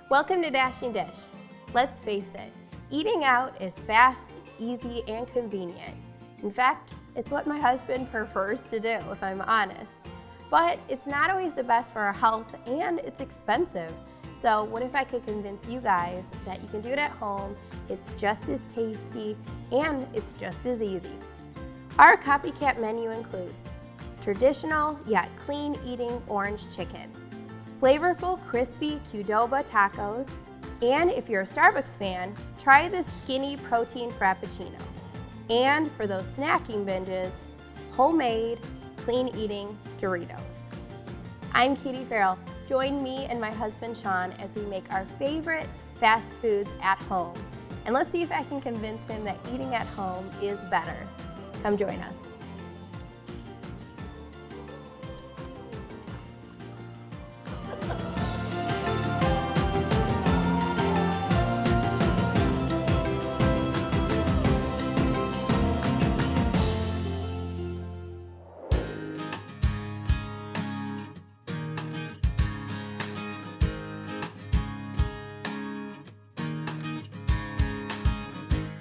Welcome to Dashing Dish. Let's face it, eating out is fast, easy, and convenient. In fact, it's what my husband prefers to do, if I'm honest. But it's not always the best for our health, and it's expensive. So what if I could convince you guys that you can do it at home, it's just as tasty, and it's just as easy. Our copycat menu includes traditional yet clean eating orange chicken, flavorful crispy Qdoba Tacos, and if you're a Starbucks fan, try the skinny protein Frappuccino. And for those snacking binges, homemade, clean eating Doritos. I'm Farrell. Join me and my husband Sean as we make our favorite fast foods at home. And let's see if I can convince him that eating at home is better. Come join us.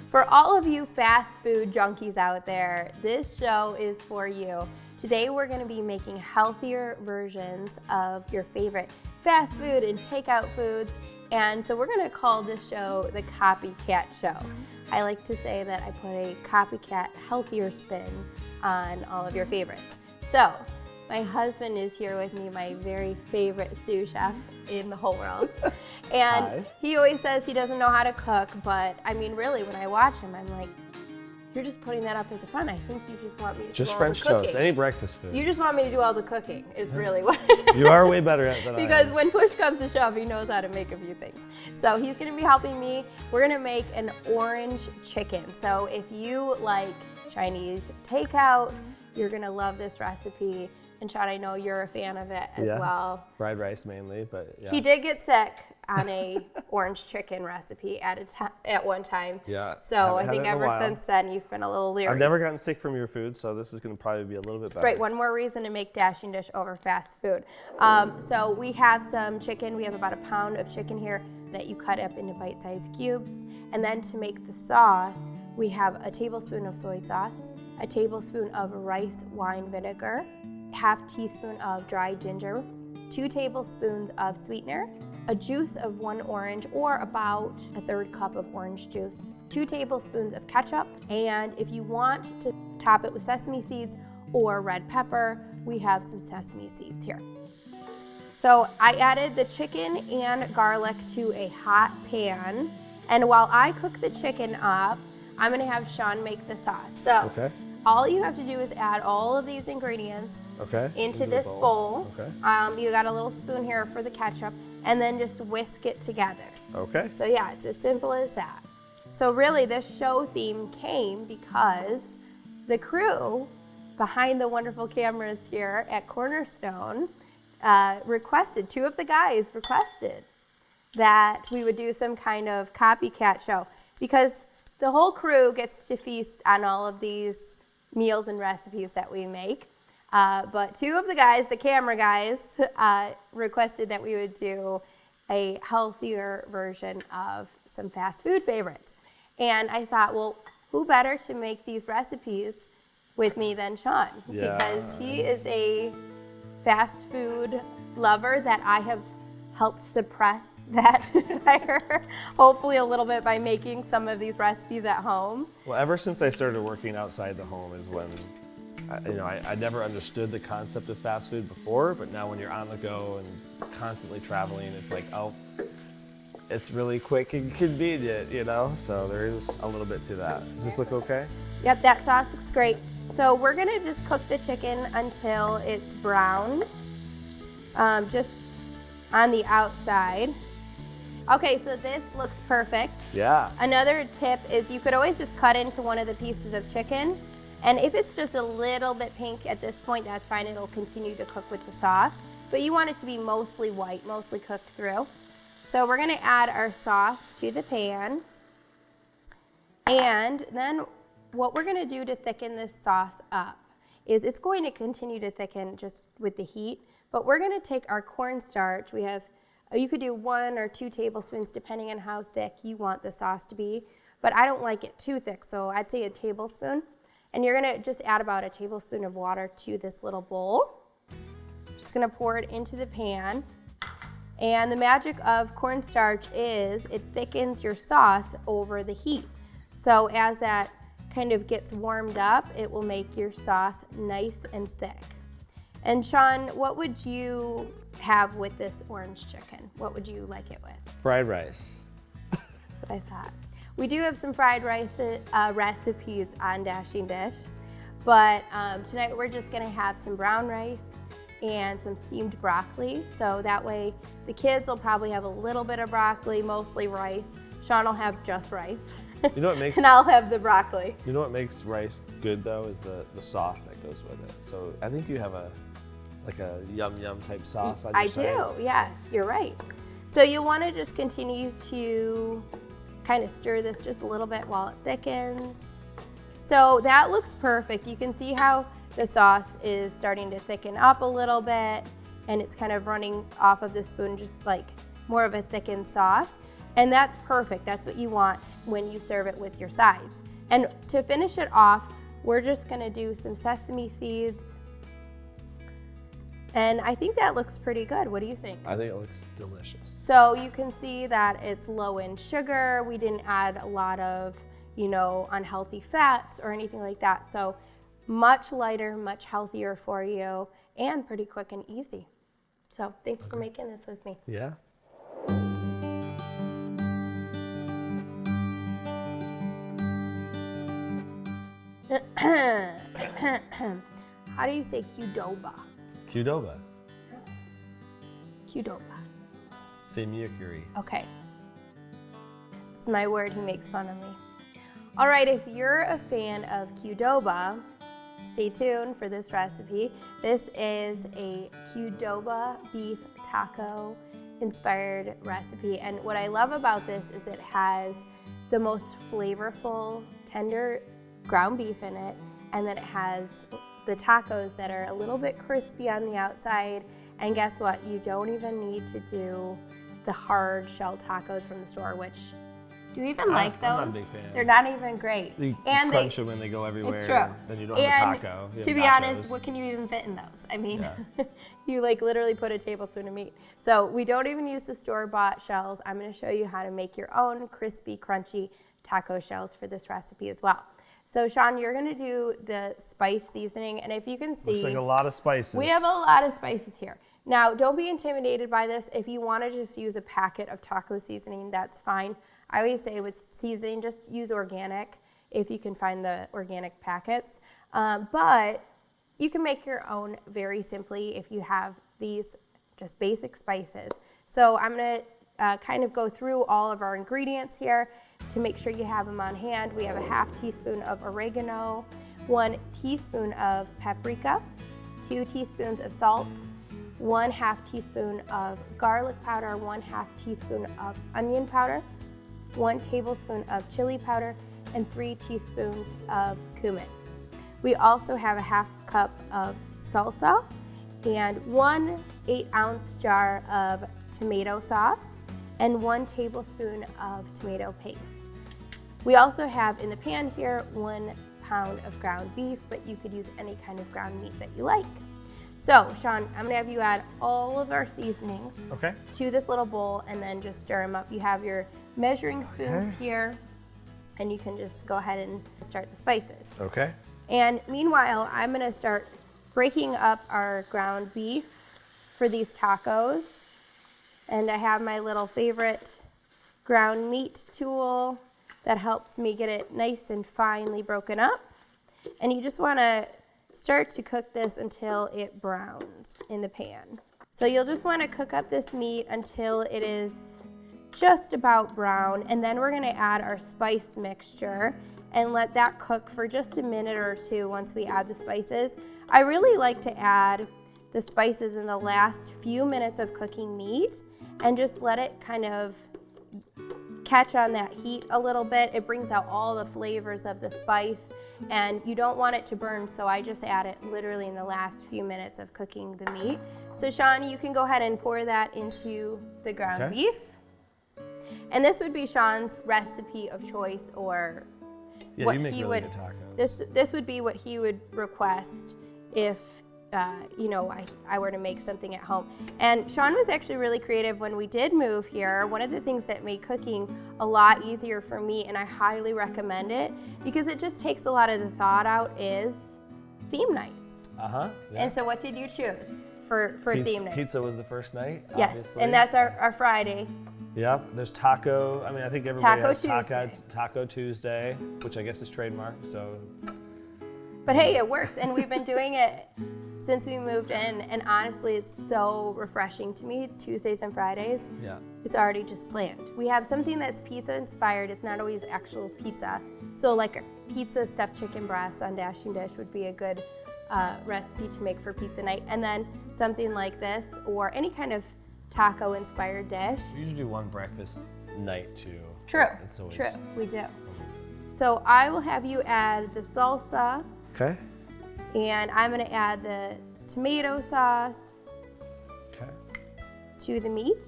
For all of you fast food junkies out there, this show is for you. Today we're going to be making healthier versions of your favorite fast food and takeout foods, and so we're going to call this show the Copycat Show. I like to say that I put a copycat healthier spin on all of your favorites. So my husband is here with me, my very favorite sous chef in the whole world. And Hi. He always says he doesn't know how to cook, but I mean, really, when I watch him, I'm like, you're just putting that up as a front. I think you just want me to Just do all French the cooking. toast, any breakfast food. You just want me to do all the cooking is really what You are way better at that. Because when push comes to shove, he knows how to make a few things. So he's gonna be helping me. We're gonna make an orange chicken. So if you like Chinese takeout, you're gonna love this recipe. And Sean, I know you're a fan of it as well. Fried rice mainly, but yeah. He did get sick on a orange chicken recipe at one time. Yeah. So I Haven't think had it in a ever while. since then you've been a little leery. I've never gotten sick from your food, so this is going to probably be a little bit better. Right, one more reason to make Dashing Dish over fast food. So we have some chicken. We have about a pound of chicken here that you cut up into bite-sized cubes. And then to make the sauce, we have a tablespoon of soy sauce, a tablespoon of rice wine vinegar, half teaspoon of dried ginger, 2 tablespoons of sweetener, a juice of 1 orange or about a 1/3 cup of orange juice, 2 tablespoons of ketchup, and if you want to top it with sesame seeds or red pepper, we have some sesame seeds here. So I added the chicken and garlic to a hot pan, and while I cook the chicken up, I'm gonna have Sean make the sauce. So all you have to do is add all of these ingredients into this bowl. You got a little spoon here for the ketchup, and then just whisk it together. So yeah, it's as simple as that. So really this show theme came because the crew behind the wonderful cameras here at Cornerstone requested, 2 of the guys requested that we would do some kind of copycat show because the whole crew gets to feast on all of these meals and recipes that we make. But 2 of the guys, the camera guys, requested that we would do a healthier version of some fast food favorites. And I thought, well, who better to make these recipes with me than Sean? Because he is a fast food lover that I have helped suppress that desire, hopefully a little bit by making some of these recipes at home. Well, ever since I started working outside the home is when I never understood the concept of fast food before, but now when you're on the go and constantly traveling, it's like, oh, it's really quick and convenient, you know? So there is a little bit to that. Does this look okay? Yep, that sauce looks great. So we're gonna just cook the chicken until it's browned, just on the outside. Okay, so this looks perfect. Yeah. Another tip is you could always just cut into one of the pieces of chicken, and if it's just a little bit pink at this point, that's fine. It'll continue to cook with the sauce, but you want it to be mostly white, mostly cooked through. So we're gonna add our sauce to the pan, and then what we're gonna do to thicken this sauce up is it's going to continue to thicken just with the heat, but we're gonna take our cornstarch. We have You could do 1 or 2 tablespoons depending on how thick you want the sauce to be, but I don't like it too thick, so I'd say a tablespoon. And you're gonna just add about a tablespoon of water to this little bowl. Just gonna pour it into the pan. And the magic of cornstarch is it thickens your sauce over the heat. So as that kind of gets warmed up, it will make your sauce nice and thick. And Sean, what would you have with this orange chicken? What would you like it with? Fried rice. That's what I thought. We do have some fried rice recipes on Dashing Dish, but tonight we're just gonna have some brown rice and some steamed broccoli. So that way the kids will probably have a little bit of broccoli, mostly rice. Sean will have just rice. You know what makes and I'll have the broccoli. You know what makes rice good though is the sauce that goes with it. So I think you have a yum yum type sauce on your side. I do, yes, you're right. So you'll want to just continue to kind of stir this just a little bit while it thickens. So that looks perfect. You can see how the sauce is starting to thicken up a little bit and it's kind of running off of the spoon, just like more of a thickened sauce. And that's perfect. That's what you want when you serve it with your sides. And to finish it off, we're just gonna do some sesame seeds. And I think that looks pretty good. What do you think? I think it looks delicious. So you can see that it's low in sugar. We didn't add a lot of, unhealthy fats or anything like that. So much lighter, much healthier for you, and pretty quick and easy. So thanks for making this with me. Yeah. How do you say Qdoba? Qdoba. Qdoba. Say Mercury. Okay. It's my word, he makes fun of me. All right, if you're a fan of Qdoba, stay tuned for this recipe. This is a Qdoba beef taco inspired recipe. And what I love about this is it has the most flavorful, tender ground beef in it, and then it has the tacos that are a little bit crispy on the outside. And guess what? You don't even need to do the hard shell tacos from the store, which, do you even like those? I'm not a big fan. They're not even great. You and crunch them and they go everywhere. It's true. Then you don't have a taco. To be honest, what can you even fit in those? I mean, yeah. You literally put a tablespoon of meat. So we don't even use the store-bought shells. I'm gonna show you how to make your own crispy, crunchy taco shells for this recipe as well. So Sean, you're gonna do the spice seasoning, and if you can see, looks like a lot of spices. We have a lot of spices here. Now, don't be intimidated by this. If you wanna just use a packet of taco seasoning, that's fine. I always say with seasoning, just use organic if you can find the organic packets. But you can make your own very simply if you have these just basic spices. So I'm gonna kind of go through all of our ingredients here to make sure you have them on hand. We have a ½ teaspoon of oregano, 1 teaspoon of paprika, 2 teaspoons of salt, 1/2 teaspoon of garlic powder, 1/2 teaspoon of onion powder, 1 tablespoon of chili powder, and 3 teaspoons of cumin. We also have a ½ cup of salsa and 1 8-ounce jar of tomato sauce and 1 tablespoon of tomato paste. We also have in the pan here 1 pound of ground beef, but you could use any kind of ground meat that you like. So, Sean, I'm gonna have you add all of our seasonings to this little bowl and then just stir them up. You have your measuring spoons here, and you can just go ahead and start the spices. Okay. And meanwhile, I'm gonna start breaking up our ground beef for these tacos. And I have my little favorite ground meat tool that helps me get it nice and finely broken up. And you just wanna start to cook this until it browns in the pan. So you'll just wanna cook up this meat until it is just about brown, and then we're gonna add our spice mixture and let that cook for just a minute or two once we add the spices. I really like to add the spices in the last few minutes of cooking meat and just let it kind of catch on that heat a little bit. It brings out all the flavors of the spice, and you don't want it to burn, so I just add it literally in the last few minutes of cooking the meat. So Sean, you can go ahead and pour that into the ground Okay. beef. And this would be Sean's recipe of choice, or Yeah, what you make he really would. good tacos. This would be what he would request if I were to make something at home. And Sean was actually really creative when we did move here. One of the things that made cooking a lot easier for me, and I highly recommend it because it just takes a lot of the thought out, is theme nights. Yeah. And so what did you choose for theme nights? Pizza was the first night. Yes, Obviously. and that's our Friday. Yep. There's taco. I mean, I think everybody Taco has Tuesday. Taco Tuesday, which I guess is trademarked. So. But hey, it works, and we've been doing it since we moved in, and honestly, it's so refreshing to me, Tuesdays and Fridays. Yeah. It's already just planned. We have something that's pizza inspired. It's not always actual pizza. So like a pizza stuffed chicken breast on Dashing Dish would be a good recipe to make for pizza night. And then something like this, or any kind of taco inspired dish. We usually do one breakfast night too. True, It's always... true, we do. So I will have you add the salsa, Okay. and I'm gonna add the tomato sauce Okay. to the meat,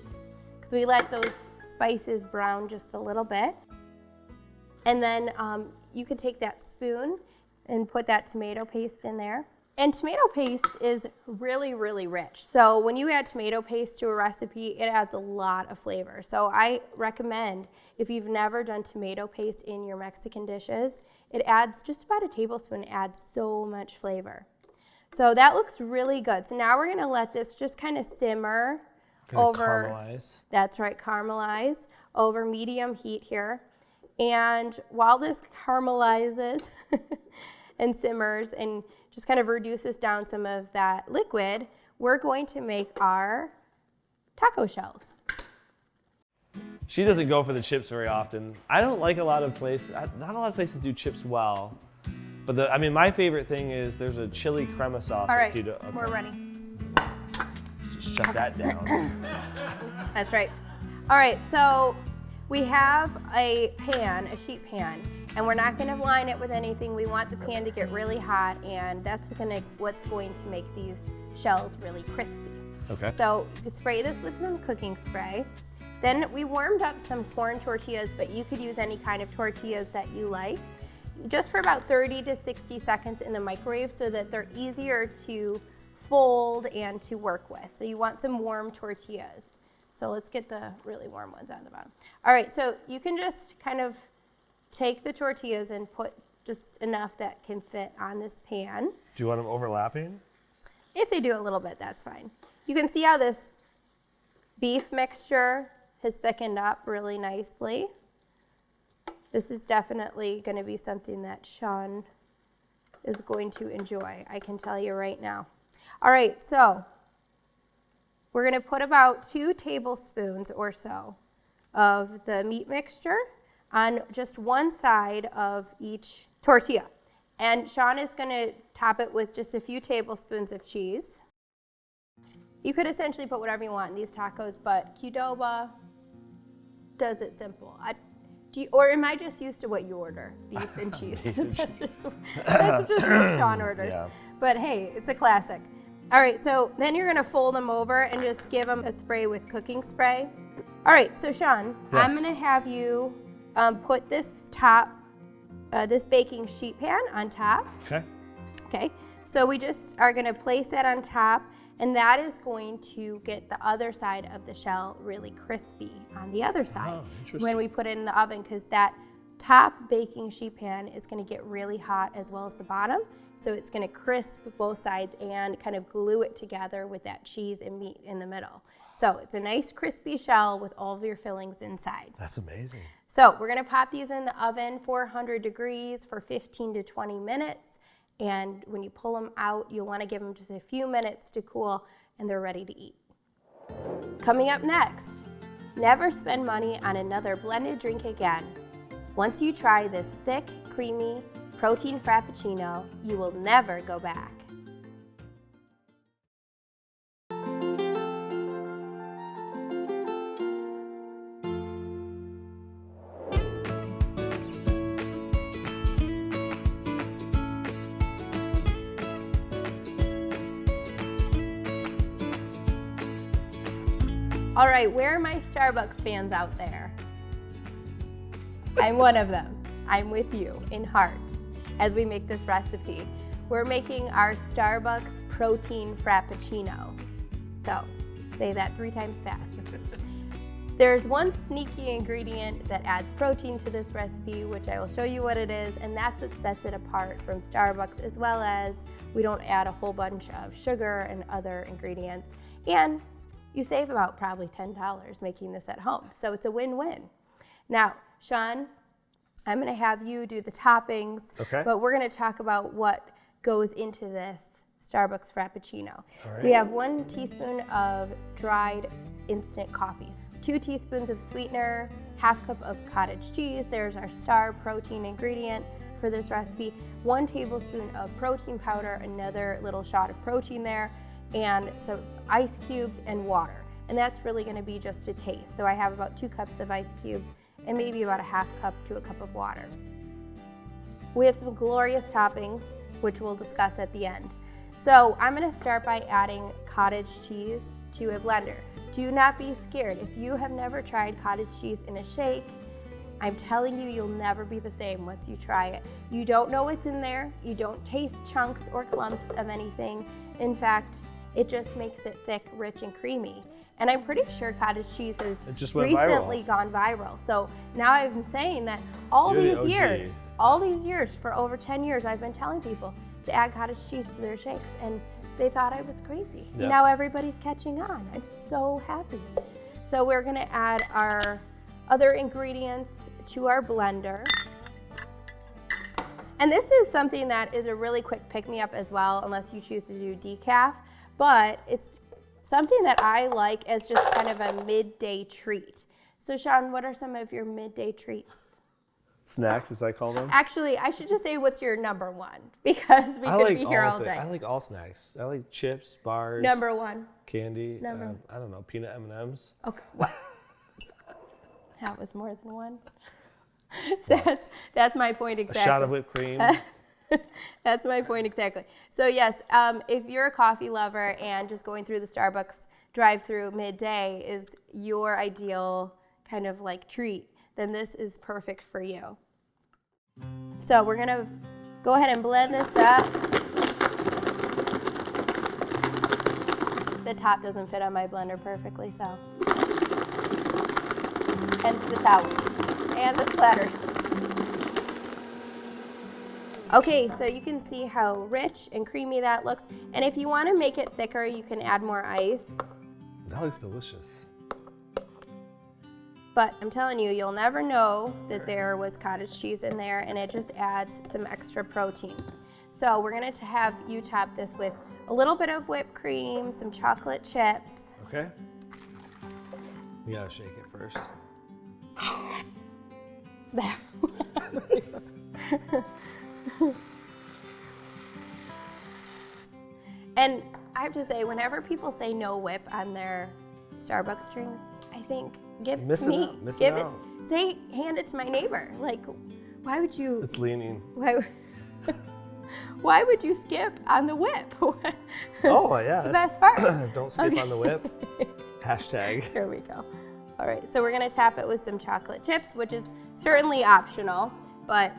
because we let those spices brown just a little bit. And then you could take that spoon and put that tomato paste in there. And tomato paste is really, really rich. So when you add tomato paste to a recipe, it adds a lot of flavor. So I recommend, if you've never done tomato paste in your Mexican dishes, it adds just about a tablespoon, adds so much flavor. So that looks really good. So now we're gonna let this just kind of simmer over. Caramelize. That's right, caramelize over medium heat here. And while this caramelizes and simmers and just kind of reduces down some of that liquid, we're going to make our taco shells. She doesn't go for the chips very often. I don't like a lot of places. Not a lot of places do chips well. But my favorite thing is there's a chili crema sauce. All right, at Qdoba. Okay. we're ready. Just shut that down. That's right. All right, so we have a pan, a sheet pan, and we're not gonna line it with anything. We want the pan to get really hot, and that's what's going to make these shells really crispy. Okay. So you can spray this with some cooking spray. Then we warmed up some corn tortillas, but you could use any kind of tortillas that you like, just for about 30 to 60 seconds in the microwave so that they're easier to fold and to work with. So you want some warm tortillas. So let's get the really warm ones on the bottom. All right, so you can just kind of take the tortillas and put just enough that can fit on this pan. Do you want them overlapping? If they do a little bit, that's fine. You can see how this beef mixture has thickened up really nicely. This is definitely going to be something that Sean is going to enjoy, I can tell you right now. All right, so we're going to put about 2 tablespoons or so of the meat mixture on just one side of each tortilla. And Sean is going to top it with just a few tablespoons of cheese. You could essentially put whatever you want in these tacos, but Qdoba does it simple. Or am I just used to what you order? Beef and cheese. That's just what Sean orders. Yeah. But hey, it's a classic. All right, so then you're gonna fold them over and just give them a spray with cooking spray. All right, so Sean, Yes. I'm gonna have you put this this baking sheet pan on top. Okay. Okay, so we just are gonna place that on top, and that is going to get the other side of the shell really crispy on the other side Oh, interesting. when we put it in the oven, because that top baking sheet pan is gonna get really hot as well as the bottom. So it's gonna crisp both sides and kind of glue it together with that cheese and meat in the middle. So it's a nice crispy shell with all of your fillings inside. That's amazing. So we're gonna pop these in the oven, 400 degrees for 15 to 20 minutes. And when you pull them out, you'll wanna give them just a few minutes to cool, and they're ready to eat. Coming up next, never spend money on another blended drink again. Once you try this thick, creamy, protein Frappuccino, you will never go back. All right, where are my Starbucks fans out there? I'm one of them. I'm with you in heart as we make this recipe. We're making our Starbucks protein Frappuccino. So, say that 3 times fast. There's one sneaky ingredient that adds protein to this recipe, which I will show you what it is, and that's what sets it apart from Starbucks, as well as we don't add a whole bunch of sugar and other ingredients. And you save about probably $10 making this at home, so it's a win-win. Now, Sean, I'm gonna have you do the toppings, okay. But we're gonna talk about what goes into this Starbucks Frappuccino. All right. We have 1 teaspoon of dried instant coffee, 2 teaspoons of sweetener, 1/2 cup of cottage cheese. There's our star protein ingredient for this recipe. 1 tablespoon of protein powder, another little shot of protein there, and some ice cubes and water. And that's really gonna be just to taste. So I have about 2 cups of ice cubes and maybe about 1/2 cup to a cup of water. We have some glorious toppings, which we'll discuss at the end. So I'm gonna start by adding cottage cheese to a blender. Do not be scared. If you have never tried cottage cheese in a shake, I'm telling you, you'll never be the same once you try it. You don't know what's in there. You don't taste chunks or clumps of anything. In fact, it just makes it thick, rich, and creamy. And I'm pretty sure cottage cheese has recently gone viral. So now I'm saying that all these years, for over 10 years, I've been telling people to add cottage cheese to their shakes, and they thought I was crazy. Yep. Now everybody's catching on. I'm so happy. So we're gonna add our other ingredients to our blender. And this is something that is a really quick pick-me-up as well, unless you choose to do decaf, but it's something that I like as just kind of a midday treat. So Sean, what are some of your midday treats? Snacks, as I call them. Actually, I should just say what's your number 1, because we could be here all day. I like all snacks. I like chips, bars. Number 1. Candy. I don't know, peanut M&Ms. Okay, what? That was more than 1. So that's my point exactly. A shot of whipped cream. That's my point exactly. So yes, if you're a coffee lover and just going through the Starbucks drive-thru midday is your ideal kind of like treat, then this is perfect for you. So we're gonna go ahead and blend this up. The top doesn't fit on my blender perfectly, so hence the towel and the splatter. Okay, so you can see how rich and creamy that looks. And if you want to make it thicker, you can add more ice. That looks delicious. But I'm telling you, you'll never know that there was cottage cheese in there, and it just adds some extra protein. So we're going to have you top this with a little bit of whipped cream, some chocolate chips. Okay. You gotta shake it first. And I have to say, whenever people say no whip on their Starbucks drinks, I think, give it to me. Hand it to my neighbor. Like, why would you? It's leaning. Why would you skip on the whip? Oh, yeah. It's the best part. Don't skip on the whip. Hashtag. Here we go. All right, so we're gonna tap it with some chocolate chips, which is certainly optional, but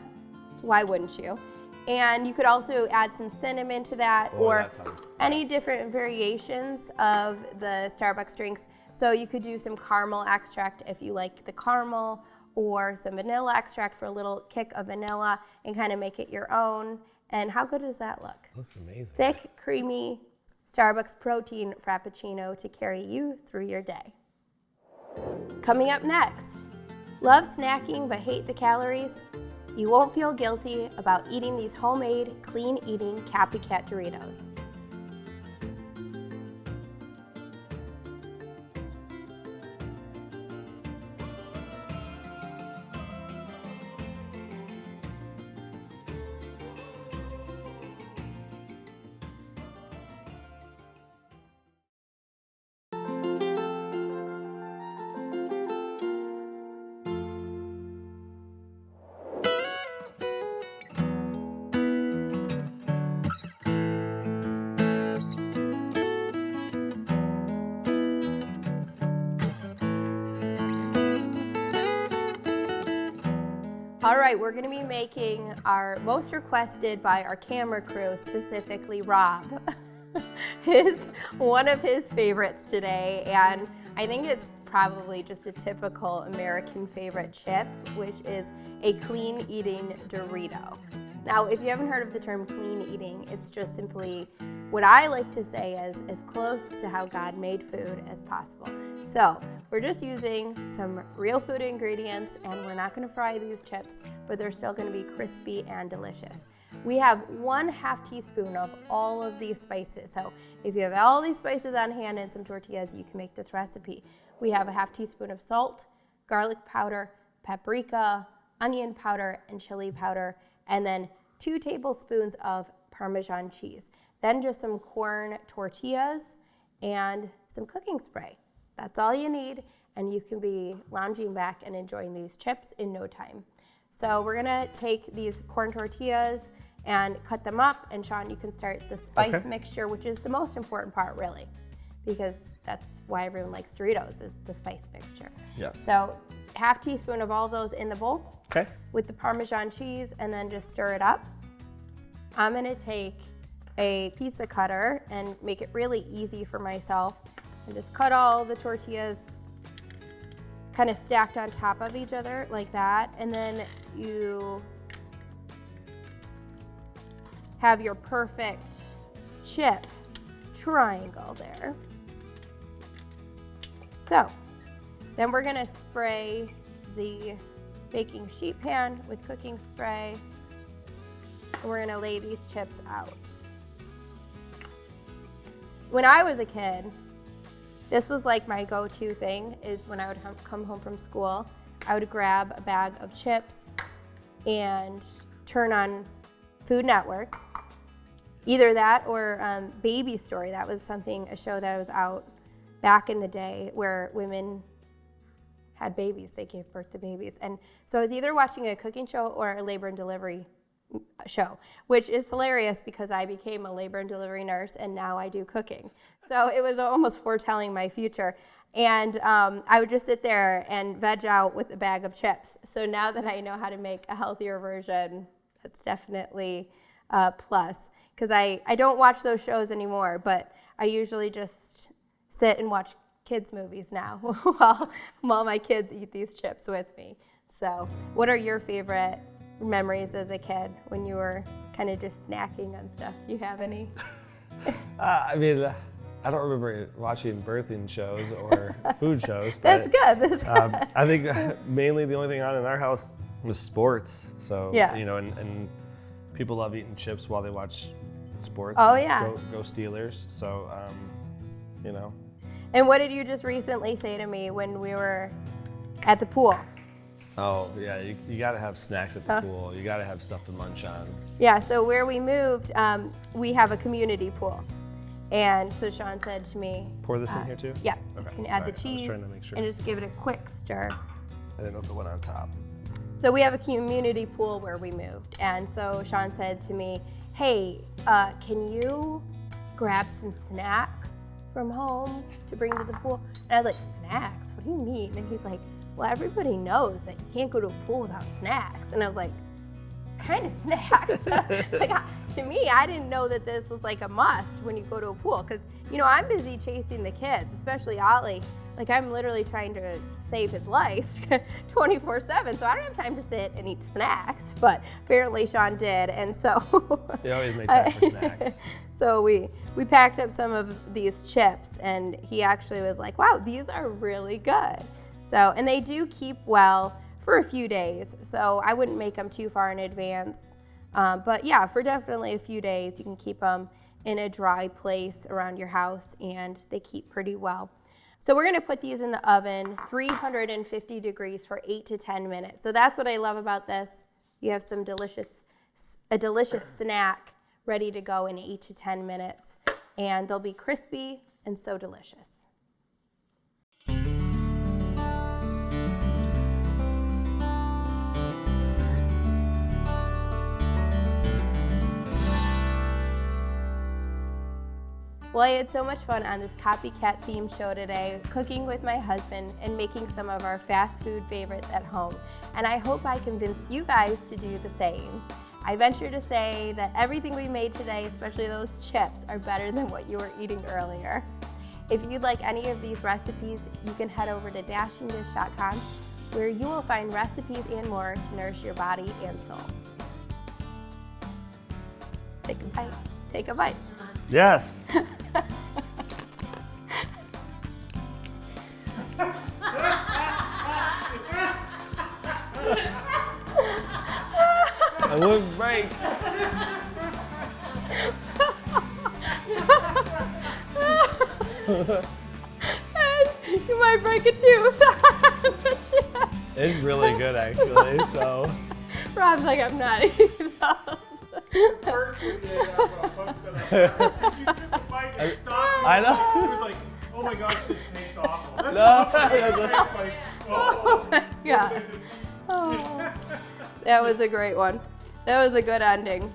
why wouldn't you? And you could also add some cinnamon to that, or any different variations of the Starbucks drinks. So you could do some caramel extract if you like the caramel, or some vanilla extract for a little kick of vanilla and kind of make it your own. And how good does that look? Looks amazing. Thick, creamy Starbucks protein Frappuccino to carry you through your day. Coming up next, love snacking but hate the calories? You won't feel guilty about eating these homemade, clean-eating copycat Doritos. All right, we're gonna be making our most requested by our camera crew, specifically Rob. One of his favorites today, and I think it's probably just a typical American favorite chip, which is a clean eating Dorito. Now, if you haven't heard of the term clean eating, it's just simply what I like to say is as close to how God made food as possible. So we're just using some real food ingredients, and we're not gonna fry these chips, but they're still gonna be crispy and delicious. We have 1/2 teaspoon of all of these spices. So if you have all these spices on hand and some tortillas, you can make this recipe. We have 1/2 teaspoon of salt, garlic powder, paprika, onion powder, and chili powder, and then 2 tablespoons of Parmesan cheese. Then just some corn tortillas and some cooking spray. That's all you need, and you can be lounging back and enjoying these chips in no time. So we're gonna take these corn tortillas and cut them up, and Sean, you can start the spice mixture, which is the most important part really, because that's why everyone likes Doritos, is the spice mixture. Yes. So 1/2 teaspoon of all those in the bowl with the Parmesan cheese, and then just stir it up. I'm gonna take a pizza cutter and make it really easy for myself and just cut all the tortillas kind of stacked on top of each other like that, and then you have your perfect chip triangle there. So then we're gonna spray the baking sheet pan with cooking spray, and we're gonna lay these chips out. When I was a kid, this was like my go-to thing, is when I would come home from school, I would grab a bag of chips and turn on Food Network. Either that or Baby Story. That was a show that was out back in the day where women had babies, they gave birth to babies. And so I was either watching a cooking show or a labor and delivery show, which is hilarious because I became a labor and delivery nurse and now I do cooking. So it was almost foretelling my future. And I would just sit there and veg out with a bag of chips. So now that I know how to make a healthier version, that's definitely a plus. Because I don't watch those shows anymore, but I usually just sit and watch kids' movies now while my kids eat these chips with me. So what are your favorite memories as a kid when you were kind of just snacking on stuff? Do you have any? I mean, I don't remember watching birthing shows or food shows. But, That's good. I think mainly the only thing on in our house was sports. So, you know, and people love eating chips while they watch sports. Oh, yeah. Go Steelers. So, you know. And what did you just recently say to me when we were at the pool? Oh, yeah, you got to have snacks at the pool. You got to have stuff to munch on. Yeah, so where we moved, we have a community pool. And so Sean said to me, pour this in here too? Yeah, Okay, you can add the I was cheese trying to make sure. and just give it a quick stir. I didn't know if it went on top. So we have a community pool where we moved. And so Sean said to me, hey, can you grab some snacks from home to bring to the pool? And I was like, snacks? What do you mean? And he's like, well, everybody knows that you can't go to a pool without snacks. And I was like, kind of snacks? Like, to me, I didn't know that this was like a must when you go to a pool, because, you know, I'm busy chasing the kids, especially Ollie. Like, I'm literally trying to save his life 24/7, so I don't have time to sit and eat snacks, but apparently Sean did, and so You always make time for snacks. So we packed up some of these chips, and he actually was like, wow, these are really good. So, and they do keep well for a few days, so I wouldn't make them too far in advance. But yeah, for definitely a few days, you can keep them in a dry place around your house, and they keep pretty well. So we're gonna put these in the oven, 350 degrees for 8 to 10 minutes. So that's what I love about this. You have a delicious snack ready to go in 8 to 10 minutes, and they'll be crispy and so delicious. Well, Well, I had so much fun on this copycat theme show today, cooking with my husband and making some of our fast food favorites at home. And I hope I convinced you guys to do the same. I venture to say that everything we made today, especially those chips, are better than what you were eating earlier. If you'd like any of these recipes, you can head over to dashingdish.com, where you will find recipes and more to nourish your body and soul. Take a bite. Take a bite. Yes. I wouldn't break. You might break a tooth. It's really good, actually. So. Rob's like, I'm not eating those. First video I'm gonna post it on Did you took a bite and stopped? I know. It was like, oh my gosh, this tastes awful. That's No. what it's like, oh. my God. Oh, that was a great one. That was a good ending.